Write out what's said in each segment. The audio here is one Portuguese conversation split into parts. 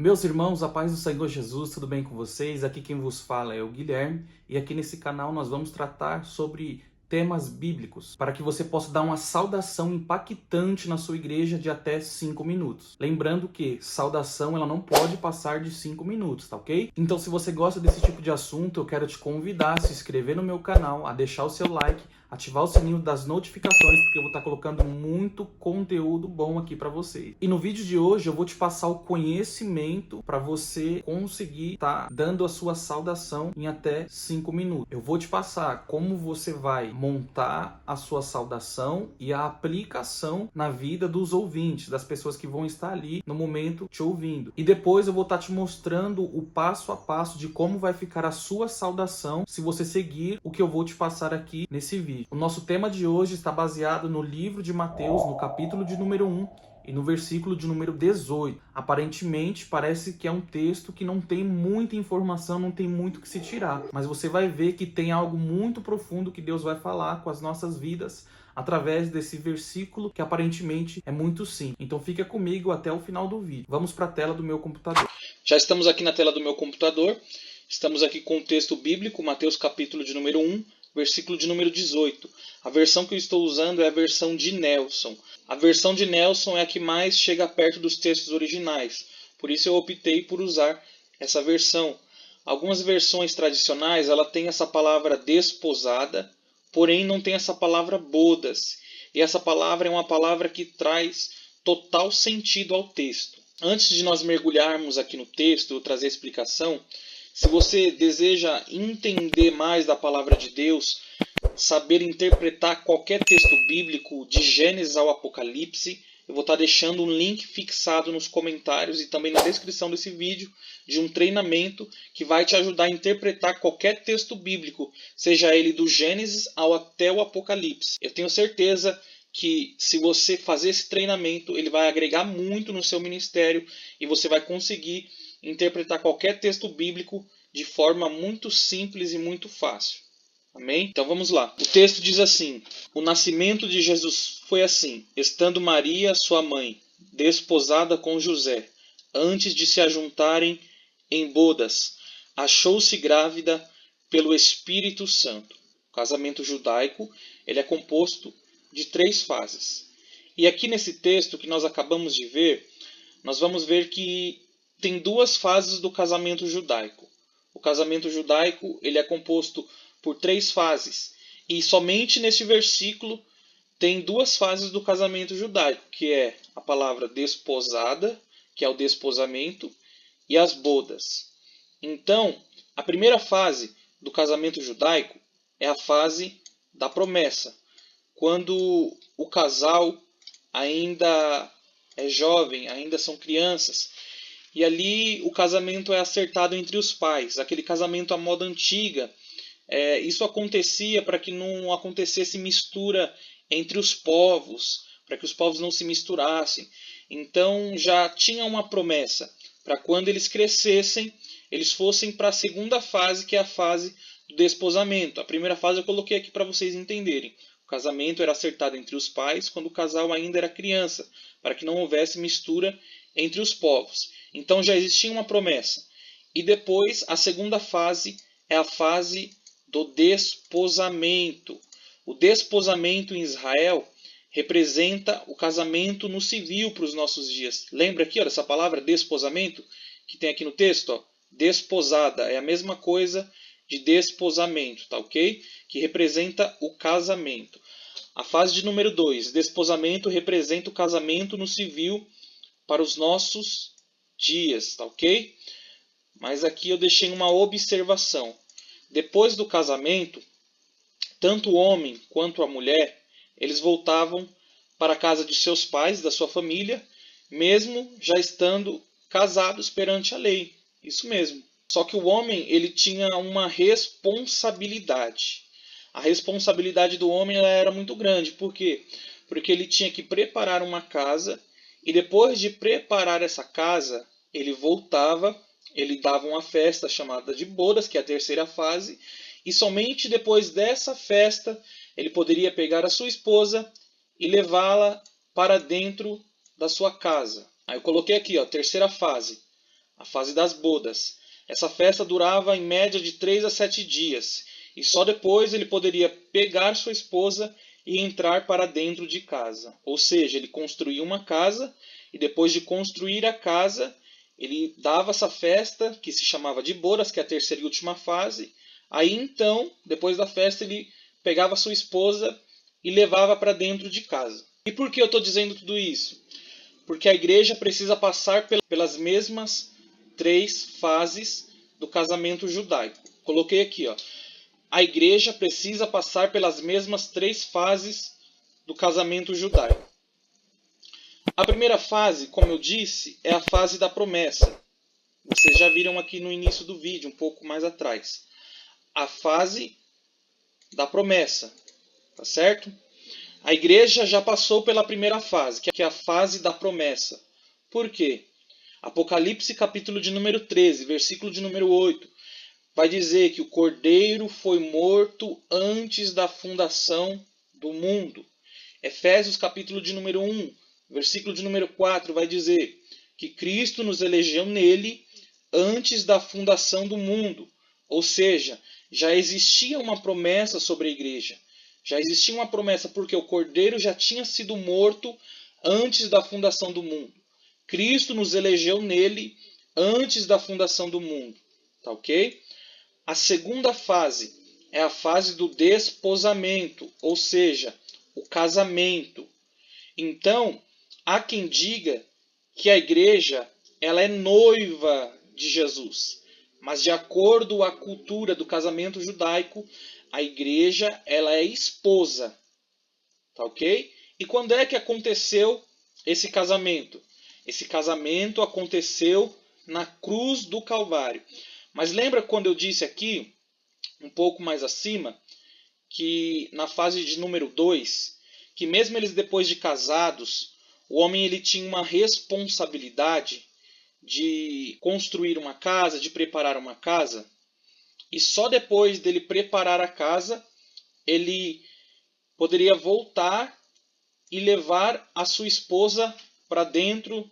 Meus irmãos, a paz do Senhor Jesus, tudo bem com vocês? Aqui quem vos fala é o Guilherme e aqui nesse canal nós vamos tratar sobre temas bíblicos para que você possa dar uma saudação impactante na sua igreja de até 5 minutos. Lembrando que saudação ela não pode passar de 5 minutos, tá ok? Então se você gosta desse tipo de assunto, eu quero te convidar a se inscrever no meu canal, a deixar o seu like, ativar o sininho das notificações, porque eu vou estar colocando muito conteúdo bom aqui para vocês. E no vídeo de hoje eu vou te passar o conhecimento para você conseguir estar dando a sua saudação em até 5 minutos. Eu vou te passar como você vai montar a sua saudação e a aplicação na vida dos ouvintes, das pessoas que vão estar ali no momento te ouvindo. E depois eu vou estar te mostrando o passo a passo de como vai ficar a sua saudação se você seguir o que eu vou te passar aqui nesse vídeo. O nosso tema de hoje está baseado no livro de Mateus, no capítulo de número 1 e no versículo de número 18. Aparentemente, parece que é um texto que não tem muita informação, não tem muito que se tirar. Mas você vai ver que tem algo muito profundo que Deus vai falar com as nossas vidas através desse versículo que aparentemente é muito simples. Então fica comigo até o final do vídeo. Vamos para a tela do meu computador. Já estamos aqui na tela do meu computador. Estamos aqui com o texto bíblico, Mateus capítulo de número 1, versículo de número 18. A versão que eu estou usando é a versão de Nelson. A versão de Nelson é a que mais chega perto dos textos originais. Por isso eu optei por usar essa versão. Algumas versões tradicionais ela tem essa palavra desposada, porém não tem essa palavra bodas. E essa palavra é uma palavra que traz total sentido ao texto. Antes de nós mergulharmos aqui no texto, eu trazer a explicação, se você deseja entender mais da palavra de Deus, saber interpretar qualquer texto bíblico de Gênesis ao Apocalipse, eu vou estar deixando um link fixado nos comentários e também na descrição desse vídeo de um treinamento que vai te ajudar a interpretar qualquer texto bíblico, seja ele do Gênesis até o Apocalipse. Eu tenho certeza que se você fazer esse treinamento, ele vai agregar muito no seu ministério e você vai conseguir interpretar qualquer texto bíblico de forma muito simples e muito fácil. Amém? Então vamos lá. O texto diz assim: o nascimento de Jesus foi assim: estando Maria, sua mãe, desposada com José, antes de se ajuntarem em bodas, achou-se grávida pelo Espírito Santo. O casamento judaico ele é composto de 3 fases. E aqui nesse texto que nós acabamos de ver, nós vamos ver que tem 2 fases do casamento judaico. O casamento judaico ele é composto por 3 fases. E somente neste versículo tem 2 fases do casamento judaico, que é a palavra desposada, que é o desposamento, e as bodas. Então, a primeira fase do casamento judaico é a fase da promessa, quando o casal ainda é jovem, ainda são crianças, e ali o casamento é acertado entre os pais, aquele casamento à moda antiga. Isso acontecia para que não acontecesse mistura entre os povos, para que os povos não se misturassem. Então já tinha uma promessa para quando eles crescessem, eles fossem para a segunda fase, que é a fase do desposamento. A primeira fase eu coloquei aqui para vocês entenderem. O casamento era acertado entre os pais quando o casal ainda era criança, para que não houvesse mistura entre os povos. Então já existia uma promessa. E depois, a segunda fase é a fase do desposamento. O desposamento em Israel representa o casamento no civil para os nossos dias. Lembra aqui dessa palavra desposamento que tem aqui no texto? Ó, desposada é a mesma coisa de desposamento, tá ok? Que representa o casamento. A fase de número 2, desposamento, representa o casamento no civil para os nossos dias, tá ok? Mas aqui eu deixei uma observação. Depois do casamento, tanto o homem quanto a mulher, eles voltavam para a casa de seus pais, da sua família, mesmo já estando casados perante a lei. Isso mesmo. Só que o homem ele tinha uma responsabilidade. A responsabilidade do homem era muito grande. Por quê? Porque ele tinha que preparar uma casa e depois de preparar essa casa, ele voltava, ele dava uma festa chamada de bodas, que é a terceira fase, e somente depois dessa festa ele poderia pegar a sua esposa e levá-la para dentro da sua casa. Aí eu coloquei aqui, ó, terceira fase. a fase das bodas. Essa festa durava em média de 3 a 7 dias, e só depois ele poderia pegar sua esposa e entrar para dentro de casa. Ou seja, ele construía uma casa, e depois de construir a casa, ele dava essa festa, que se chamava de bodas, que é a terceira e última fase. Aí então, depois da festa, ele pegava sua esposa e levava para dentro de casa. E por que eu estou dizendo tudo isso? Porque a igreja precisa passar pelas mesmas 3 fases do casamento judaico. Coloquei aqui, ó. A igreja precisa passar pelas mesmas 3 fases do casamento judaico. A primeira fase, como eu disse, é a fase da promessa. Vocês já viram aqui no início do vídeo, um pouco mais atrás. A fase da promessa, tá certo? A igreja já passou pela primeira fase, que é a fase da promessa. Por quê? Apocalipse capítulo de número 13, versículo de número 8, vai dizer que o Cordeiro foi morto antes da fundação do mundo. Efésios capítulo de número 1, versículo de número 4, vai dizer que Cristo nos elegeu nele antes da fundação do mundo. Ou seja, já existia uma promessa sobre a igreja. Já existia uma promessa porque o Cordeiro já tinha sido morto antes da fundação do mundo. Cristo nos elegeu nele antes da fundação do mundo. Tá ok? A segunda fase é a fase do desposamento, ou seja, o casamento. Então, há quem diga que a igreja ela é noiva de Jesus. Mas de acordo com a cultura do casamento judaico, a igreja ela é esposa. Tá ok? E quando é que aconteceu esse casamento? Esse casamento aconteceu na cruz do Calvário. Mas lembra quando eu disse aqui, um pouco mais acima, que na fase de número 2, que mesmo eles depois de casados, o homem ele tinha uma responsabilidade de construir uma casa, de preparar uma casa, e só depois dele preparar a casa, ele poderia voltar e levar a sua esposa para dentro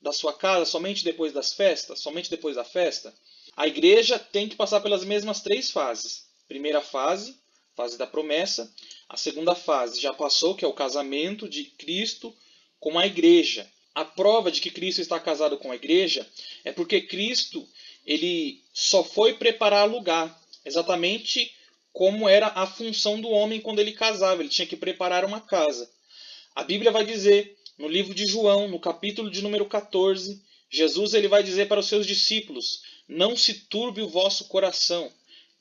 da sua casa, somente depois das festas, somente depois da festa. A igreja tem que passar pelas mesmas 3 fases. Primeira fase, fase da promessa. A segunda fase já passou, que é o casamento de Cristo com a igreja. A prova de que Cristo está casado com a igreja é porque Cristo ele só foi preparar lugar, exatamente como era a função do homem quando ele casava. Ele tinha que preparar uma casa. A Bíblia vai dizer, no livro de João, no capítulo de número 14, Jesus ele vai dizer para os seus discípulos: não se turbe o vosso coração.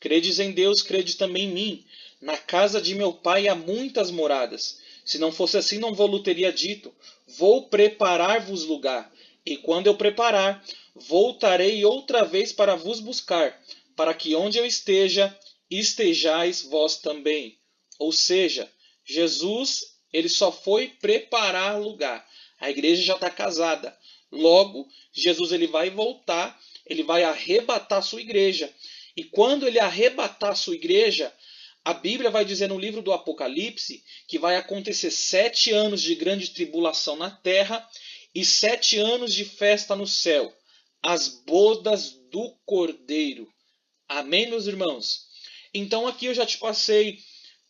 Credes em Deus, crede também em mim. Na casa de meu pai há muitas moradas. Se não fosse assim, não vou-lhe teria dito. Vou preparar-vos lugar. E quando eu preparar, voltarei outra vez para vos buscar, para que onde eu esteja, estejais vós também. Ou seja, Jesus ele só foi preparar lugar. A igreja já está casada. Logo, Jesus ele vai voltar, ele vai arrebatar a sua igreja. E quando ele arrebatar a sua igreja, a Bíblia vai dizer no livro do Apocalipse que vai acontecer 7 anos de grande tribulação na terra e 7 anos de festa no céu. As bodas do Cordeiro. Amém, meus irmãos? Então aqui eu já te passei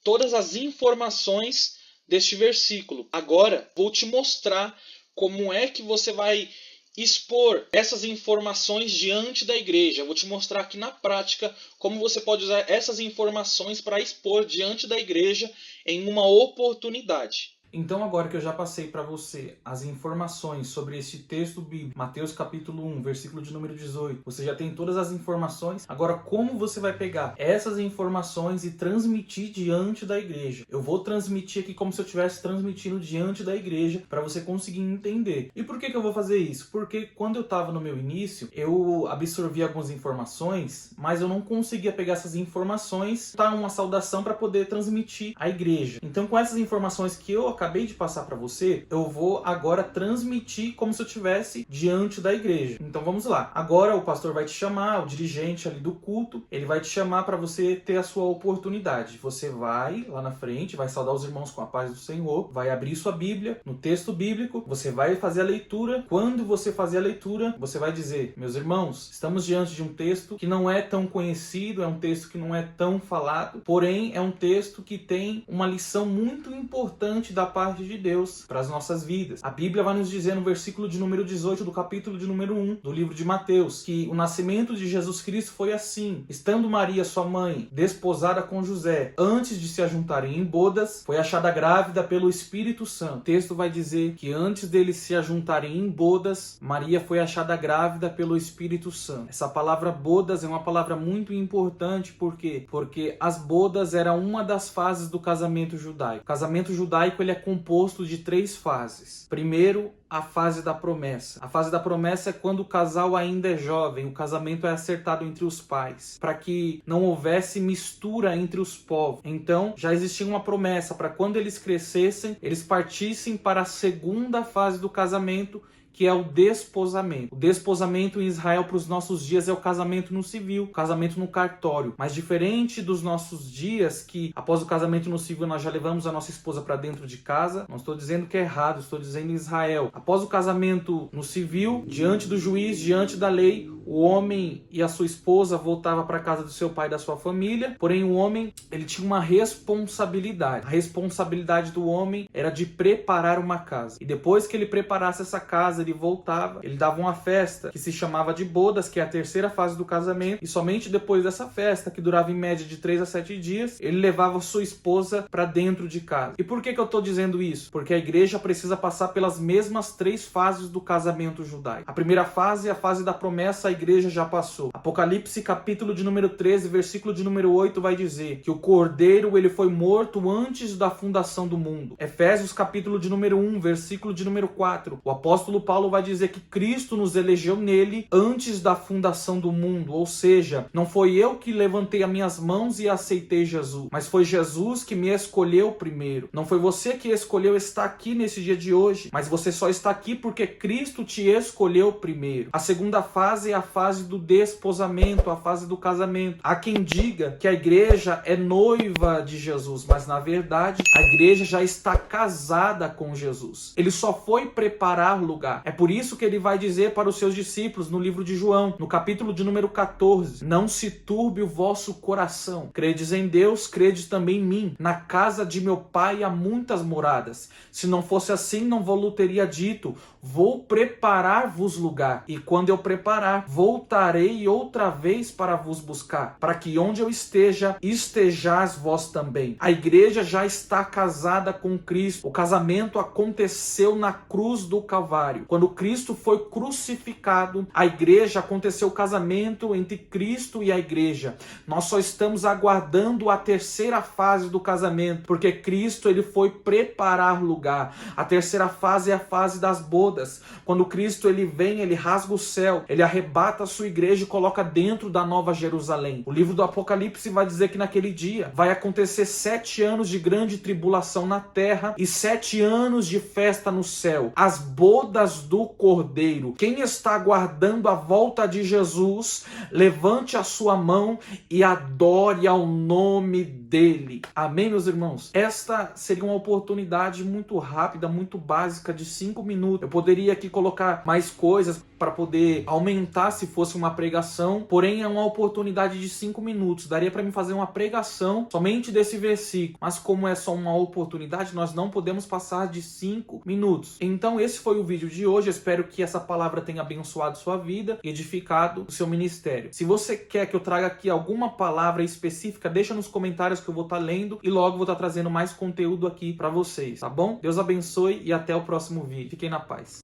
todas as informações deste versículo. Agora vou te mostrar como é que você vai expor essas informações diante da igreja. Eu vou te mostrar aqui na prática como você pode usar essas informações para expor diante da igreja em uma oportunidade. Então agora que eu já passei para você as informações sobre este texto bíblico, Mateus capítulo 1, versículo de número 18, você já tem todas as informações. Agora como você vai pegar essas informações e transmitir diante da igreja? Eu vou transmitir aqui como se eu estivesse transmitindo diante da igreja para você conseguir entender. E por que eu vou fazer isso? Porque quando eu estava no meu início, eu absorvi algumas informações, mas eu não conseguia pegar essas informações, dar uma saudação para poder transmitir à igreja. Então com essas informações que eu acabei acabei de passar para você, eu vou agora transmitir como se eu estivesse diante da igreja. Então vamos lá. Agora o pastor vai te chamar, o dirigente ali do culto, ele vai te chamar para você ter a sua oportunidade. Você vai lá na frente, vai saudar os irmãos com a paz do Senhor, vai abrir sua Bíblia, no texto bíblico, você vai fazer a leitura. Quando você fazer a leitura, você vai dizer: meus irmãos, estamos diante de um texto que não é tão conhecido, é um texto que não é tão falado, porém é um texto que tem uma lição muito importante da parte de Deus para as nossas vidas. A Bíblia vai nos dizer no versículo de número 18 do capítulo de número 1 do livro de Mateus, que o nascimento de Jesus Cristo foi assim: estando Maria, sua mãe, desposada com José, antes de se ajuntarem em bodas, foi achada grávida pelo Espírito Santo. O texto vai dizer que antes deles se ajuntarem em bodas, Maria foi achada grávida pelo Espírito Santo. Essa palavra bodas é uma palavra muito importante, por quê? Porque as bodas era uma das fases do casamento judaico. O casamento judaico ele é composto de 3 fases. Primeiro, a fase da promessa. A fase da promessa é quando o casal ainda é jovem, o casamento é acertado entre os pais, para que não houvesse mistura entre os povos. Então, já existia uma promessa para quando eles crescessem, eles partissem para a segunda fase do casamento, que é o desposamento. O desposamento em Israel para os nossos dias é o casamento no civil, o casamento no cartório. Mas diferente dos nossos dias, que após o casamento no civil nós já levamos a nossa esposa para dentro de casa, não estou dizendo que é errado, estou dizendo em Israel. Após o casamento no civil, diante do juiz, diante da lei, o homem e a sua esposa voltavam para a casa do seu pai e da sua família, porém o homem ele tinha uma responsabilidade. A responsabilidade do homem era de preparar uma casa. E depois que ele preparasse essa casa, ele voltava, ele dava uma festa que se chamava de bodas, que é a terceira fase do casamento, e somente depois dessa festa, que durava em média de 3 a 7 dias, ele levava sua esposa para dentro de casa. E por que eu estou dizendo isso? Porque a igreja precisa passar pelas mesmas 3 fases do casamento judaico. A primeira fase é a fase da promessa, a igreja já passou. Apocalipse capítulo de número 13, versículo de número 8 vai dizer que o cordeiro ele foi morto antes da fundação do mundo. Efésios capítulo de número 1, versículo de número 4, o apóstolo Paulo vai dizer que Cristo nos elegeu nele antes da fundação do mundo, ou seja, não foi eu que levantei as minhas mãos e aceitei Jesus, mas foi Jesus que me escolheu primeiro. Não foi você que escolheu estar aqui nesse dia de hoje, mas você só está aqui porque Cristo te escolheu primeiro. A segunda fase é a fase do desposamento, a fase do casamento. Há quem diga que a igreja é noiva de Jesus, mas na verdade a igreja já está casada com Jesus. Ele só foi preparar o lugar. É por isso que ele vai dizer para os seus discípulos no livro de João, no capítulo de número 14, não se turbe o vosso coração. Credes em Deus, credes também em mim. Na casa de meu pai há muitas moradas. Se não fosse assim, não vos teria dito, vou preparar-vos lugar. E quando eu preparar, voltarei outra vez para vos buscar, para que onde eu esteja, estejais vós também. A igreja já está casada com Cristo. O casamento aconteceu na cruz do Calvário. Quando Cristo foi crucificado, a igreja aconteceu o casamento entre Cristo e a igreja. Nós só estamos aguardando a terceira fase do casamento, porque Cristo ele foi preparar lugar. A terceira fase é a fase das bodas. Quando Cristo ele vem, ele rasga o céu, ele arrebata a sua igreja e coloca dentro da Nova Jerusalém. O livro do Apocalipse vai dizer que naquele dia vai acontecer 7 anos de grande tribulação na terra e 7 anos de festa no céu. As bodas do Cordeiro. Quem está aguardando a volta de Jesus, levante a sua mão e adore ao nome dele. Amém, meus irmãos? Esta seria uma oportunidade muito rápida, muito básica, de 5 minutos. Eu poderia aqui colocar mais coisas para poder aumentar se fosse uma pregação, porém é uma oportunidade de 5 minutos. Daria para mim fazer uma pregação somente desse versículo, mas como é só uma oportunidade, nós não podemos passar de 5 minutos. Então esse foi o vídeo de hoje. Eu espero que essa palavra tenha abençoado sua vida e edificado o seu ministério. Se você quer que eu traga aqui alguma palavra específica, deixa nos comentários que eu vou estar lendo e logo vou estar trazendo mais conteúdo aqui para vocês, tá bom? Deus abençoe e até o próximo vídeo. Fiquem na paz.